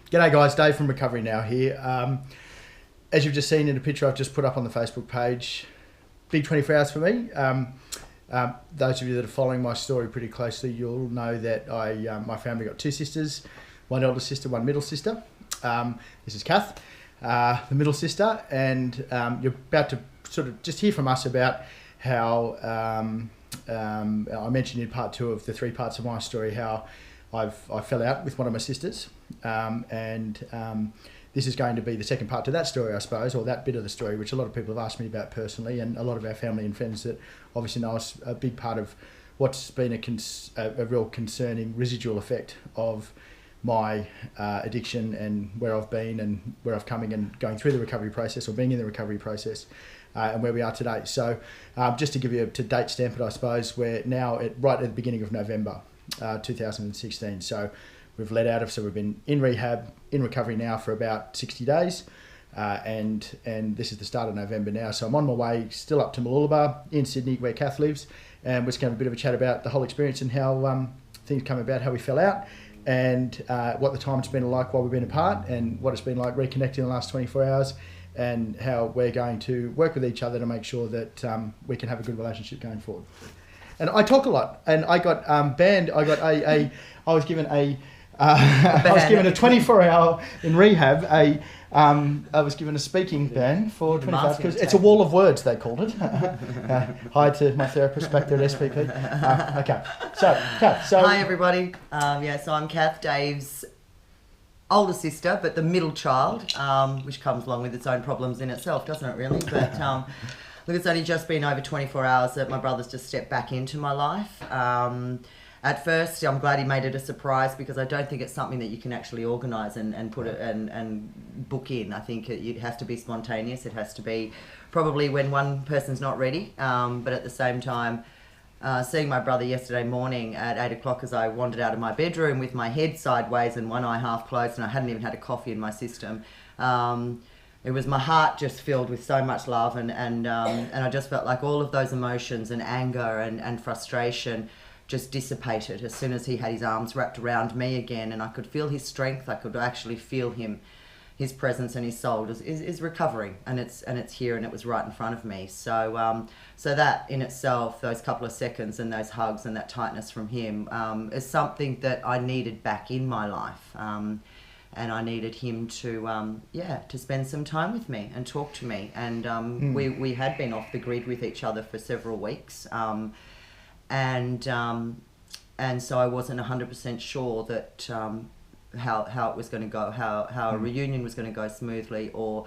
G'day guys, Dave from Recovery Now here. As you've just seen in a picture I've just put up on the Facebook page, big 24 hours for me. Those of you that are following my story pretty closely, you'll know that my family got two sisters, one elder sister, one middle sister. This is Cath, the middle sister, and you're about to sort of just hear from us about how I mentioned in part 2 of the 3 parts of my story how I fell out with one of my sisters, and this is going to be the second part to that story, I suppose, or that bit of the story, which a lot of people have asked me about personally, and a lot of our family and friends that obviously know us. A big part of what's been a real concerning residual effect of my addiction and where I've been and where I've come and going through the recovery process, or being in the recovery process, and where we are today. So just to give you a to date stamp it, I suppose, we're now right at the beginning of November 2016. So we've let out of, so we've been in rehab, in recovery now for about 60 days, and this is the start of November now. So I'm on my way still up to Mooloolaba in Sydney, where Cath lives, and we're just going to have a bit of a chat about the whole experience and how things come about, how we fell out, and what the time's been like while we've been apart, and what it's been like reconnecting in the last 24 hours, and how we're going to work with each other to make sure that we can have a good relationship going forward. And I talk a lot, and I got banned. I was given a 24-hour in rehab. I was given a speaking ban for 24 hours because it's a wall of words, they called it. Hi to my therapist back there at SPP. Okay, so Cath. Hi everybody. So I'm Cath, Dave's older sister, but the middle child, which comes along with its own problems in itself, doesn't it really? But look, it's only just been over 24 hours that my brother's just stepped back into my life. At first, I'm glad he made it a surprise, because I don't think it's something that you can actually organise and put it and book in. I think it has to be spontaneous. It has to be probably when one person's not ready. But at the same time, seeing my brother yesterday morning at 8 o'clock as I wandered out of my bedroom with my head sideways and one eye half closed, and I hadn't even had a coffee in my system. It was my heart just filled with so much love, and I just felt like all of those emotions and anger and frustration just dissipated as soon as he had his arms wrapped around me again, and I could feel his strength. I could actually feel his presence, and his soul is recovering, and it's here, and it was right in front of me. So so that in itself, those couple of seconds and those hugs and that tightness from him is something that I needed back in my life. And I needed him to spend some time with me and talk to me. And we had been off the grid with each other for several weeks. And so I wasn't 100% sure that how it was going to go, how a reunion was going to go smoothly or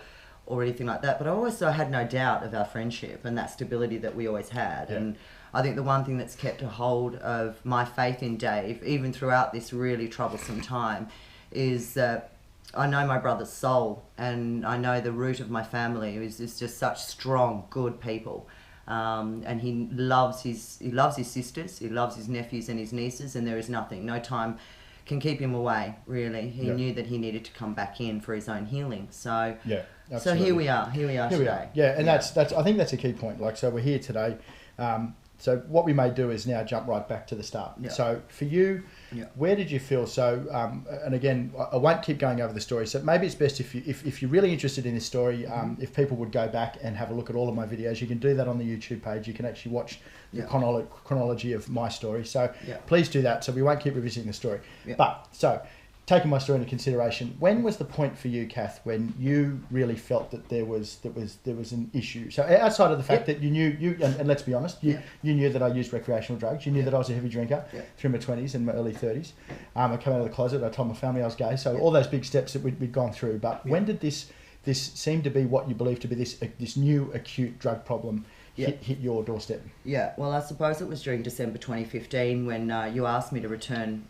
anything like that. But I also had no doubt of our friendship and that stability that we always had. Yeah. And I think the one thing that's kept a hold of my faith in Dave, even throughout this really troublesome time, is that I know my brother's soul, and I know the root of my family is just such strong, good people. And he loves his sisters, he loves his nephews and his nieces, and there is no time can keep him away, really. He knew that he needed to come back in for his own healing. So so here we are today. Yeah, and that's I think that's a key point. Like, so we're here today. So what we may do is now jump right back to the start. Yeah. So for you, where did you feel? So, and again, I won't keep going over the story. So maybe it's best if you're really interested in this story, if people would go back and have a look at all of my videos. You can do that on the YouTube page. You can actually watch the chronology of my story. So please do that. So we won't keep revisiting the story. Yeah. But so, taking my story into consideration, when was the point for you, Cath, when you really felt that there was an issue? So outside of the fact that you knew and let's be honest, you knew that I used recreational drugs. You knew that I was a heavy drinker through my 20s and my early 30s. I came out of the closet. I told my family I was gay. So all those big steps that we'd gone through. But when did this seem to be what you believe to be this new acute drug problem hit your doorstep? Yeah, well, I suppose it was during December 2015 when you asked me to return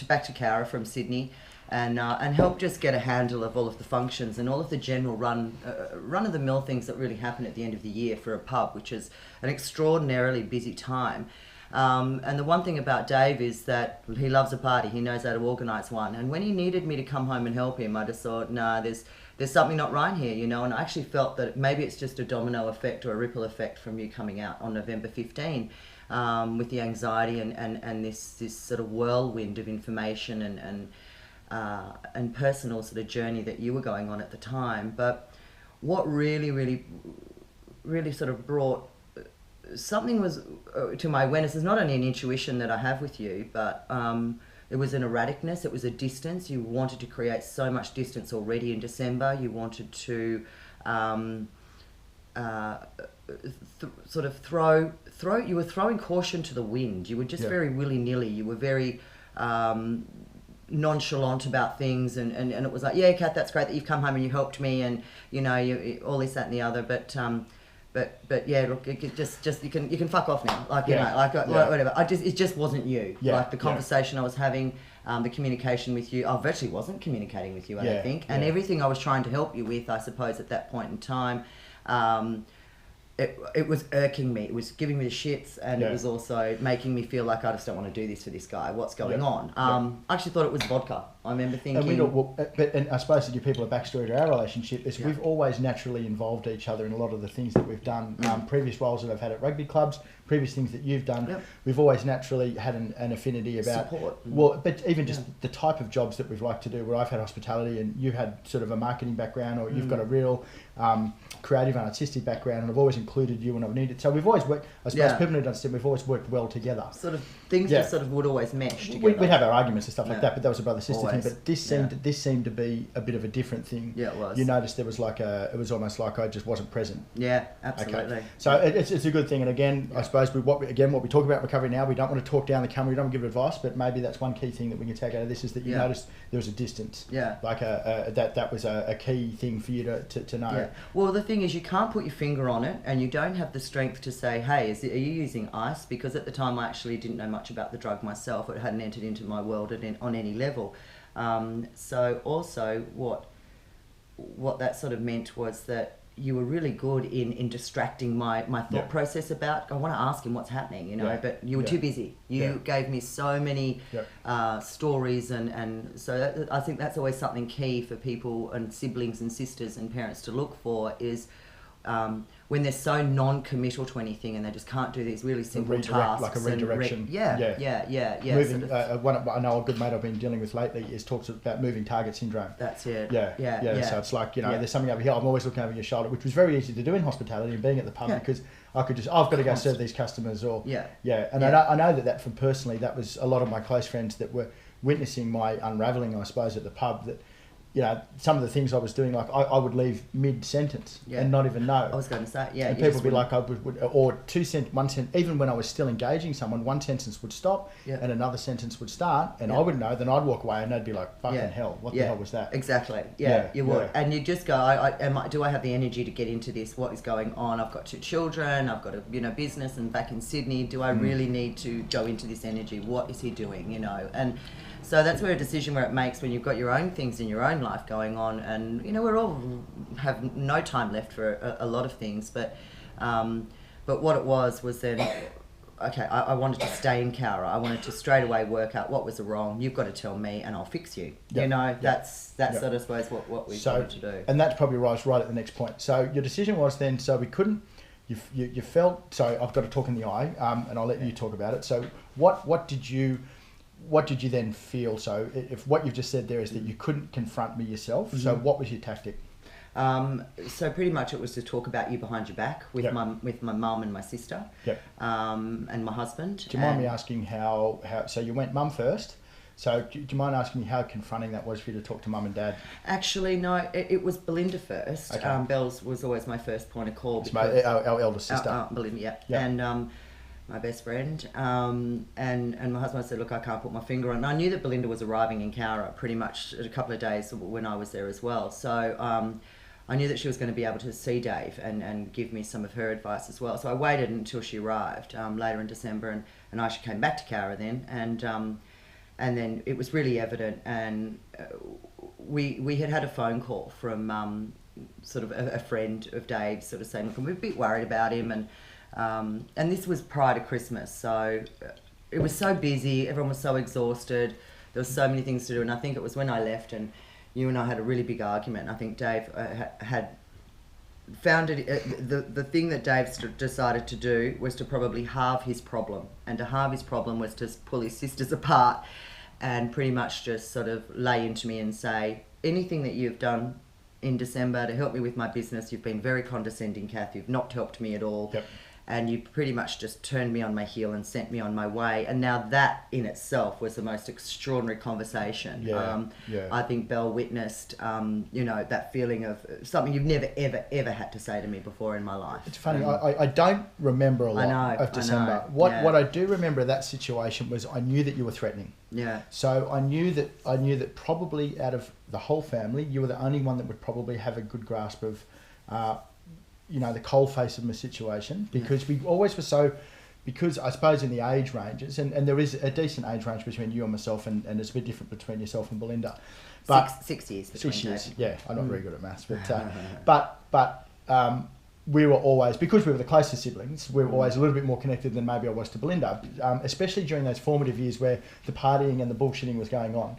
back to Cowra from Sydney and help just get a handle of all of the functions and all of the general run-of-the-mill things that really happen at the end of the year for a pub, which is an extraordinarily busy time. And the one thing about Dave is that he loves a party. He knows how to organise one. And when he needed me to come home and help him, I just thought, there's something not right here, and I actually felt that maybe it's just a domino effect or a ripple effect from you coming out on November 15 with the anxiety and this sort of whirlwind of information and personal sort of journey that you were going on at the time. But what really sort of brought something was to my awareness is not only an intuition that I have with you, but it was an erraticness, it was a distance. You wanted to create so much distance already in December. You wanted to sort of throw, you were throwing caution to the wind. You were just very willy-nilly. You were very nonchalant about things, and it was like, yeah, Kath, that's great that you've come home and you helped me, and you know, you all this, that, and the other, but yeah, look, it just you can fuck off now, like, you know, like whatever. It just wasn't you. Like the conversation I was having, the communication with you, I virtually wasn't communicating with you, I don't think, and everything I was trying to help you with, I suppose, at that point in time, it was irking me. It was giving me the shits, and it was also making me feel like I just don't want to do this for this guy. What's going on? I actually thought it was vodka. I remember thinking... And I suppose to give people a backstory to our relationship is we've always naturally involved each other in a lot of the things that we've done. Previous roles that I've had at rugby clubs, previous things that you've done, we've always naturally had an affinity about... Support. Well, but even just the type of jobs that we've liked to do, where I've had hospitality and you had sort of a marketing background, or you've got a real creative and artistic background, and I've always included you when I've needed. So we've always worked, I suppose people need to understand, we've always worked well together. Sort of things just sort of would always mesh together. We'd have our arguments and stuff like that, but that was a brother-sister thing. But this seemed to be a bit of a different thing. Yeah, it was. You noticed there was it was almost like I just wasn't present. Yeah, absolutely. Okay. So it's a good thing. And again, I suppose what we talk about recovery now, we don't want to talk down the camera, we don't want to give advice, but maybe that's one key thing that we can take out of this, is that you noticed there was a distance. Yeah. Like that was a key thing for you to know. Yeah. Well, the thing is, you can't put your finger on it, and you don't have the strength to say, hey, are you using ice? Because at the time I actually didn't know much about the drug myself. It hadn't entered into my world on any level. So also what that sort of meant was that you were really good in distracting my thought process about, I want to ask him what's happening, you know, but you were too busy. You gave me so many stories, and so I think that's always something key for people and siblings and sisters and parents to look for, is when they're so non-committal to anything and they just can't do these really simple tasks. Like a redirection. Moving, I know a good mate I've been dealing with lately talks about moving target syndrome. That's it. Yeah. So it's like, you know, there's something over here, I'm always looking over your shoulder, which was very easy to do in hospitality and being at the pub, because I could just, I've got to go serve these customers, or I know that from personally, that was a lot of my close friends that were witnessing my unravelling, I suppose, at the pub, that, you know, some of the things I was doing, like I would leave mid-sentence and not even know. I was going to say, and people would be like, or one sentence, even when I was still engaging someone, one sentence would stop and another sentence would start, and I wouldn't know, then I'd walk away and they'd be like, fucking hell, what the hell was that? Exactly. You would. And you just go, do I have the energy to get into this? What is going on? I've got 2 children, I've got a business and back in Sydney. Do I really need to go into this energy? What is he doing, you know? And so that's where a decision where it makes, when you've got your own things in your own life going on, and you know, we're all have no time left for a lot of things, but what it was then, okay, I wanted to stay in Cowra. I wanted to straight away work out what was wrong. You've got to tell me and I'll fix you. You know, that's sort of, I suppose, what we wanted to do. And that's probably right at the next point. So your decision was then, so we couldn't, you felt, so I've got to talk in the eye, and I'll let you talk about it. So what did you then feel? So if what you've just said there is that you couldn't confront me yourself, so what was your tactic? So pretty much it was to talk about you behind your back with my mum and my sister, and my husband. Do you mind me asking how so you went mum first? So do you mind asking me how confronting that was for you to talk to mum and dad? Actually, no, it was Belinda first. Okay. Belle's was always my first point of call. It's our eldest sister. Belinda, and my best friend, and my husband said, look, I can't put my finger on it. And I knew that Belinda was arriving in Cowra pretty much a couple of days when I was there as well. So I knew that she was going to be able to see Dave and give me some of her advice as well. So I waited until she arrived later in December, and Aisha came back to Cowra then, and then it was really evident, and we had a phone call from sort of a friend of Dave's, sort of saying, look, we're a bit worried about him, and this was prior to Christmas, so it was so busy, everyone was so exhausted, there were so many things to do, and I think it was when I left and you and I had a really big argument. I think Dave had found it, the thing that Dave decided to do was to probably halve his problem, and to halve his problem was to pull his sisters apart and pretty much just sort of lay into me and say, anything that you've done in December to help me with my business, you've been very condescending, Cath. You've not helped me at all. Yep. And you pretty much just turned me on my heel and sent me on my way. And now that in itself was the most extraordinary conversation. I think Belle witnessed, that feeling of something you've never, ever, ever had to say to me before in my life. It's funny, I don't remember a lot of December. What I do remember of that situation was I knew that you were threatening. Yeah. So I knew that probably out of the whole family, you were the only one that would probably have a good grasp of the cold face of my situation, because we always were because I suppose in the age ranges, and there is a decent age range between you and myself, and it's a bit different between yourself and Belinda. But 6 years between 6 years, yeah. I'm not very good at maths, but we were always, because we were the closest siblings, we were always a little bit more connected than maybe I was to Belinda, especially during those formative years where the partying and the bullshitting was going on.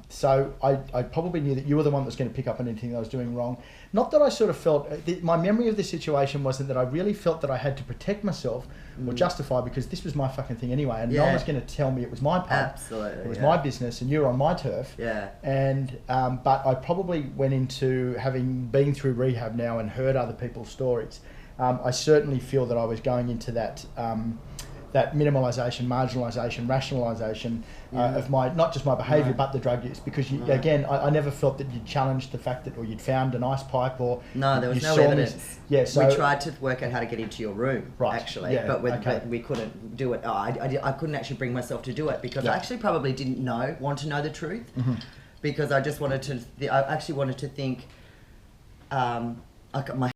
So I probably knew that you were the one that was going to pick up on anything that I was doing wrong. Not that I sort of felt, my memory of the situation wasn't that I really felt that I had to protect myself or justify, because this was my fucking thing anyway, and no one was going to tell me it was my pub. Absolutely. It was my business, and you were on my turf. Yeah. And but I probably went into, having been through rehab now and heard other people's stories, I certainly feel that I was going into that minimalisation, marginalisation, rationalisation of my, not just my behaviour, but the drug use. Because again, I never felt that you'd challenged the fact that, or you'd found an ice pipe, or there was no evidence. So we tried to work out how to get into your room, actually, but we couldn't do it. I couldn't actually bring myself to do it, because I actually probably didn't want to know the truth, because I just wanted to. I actually wanted to think. My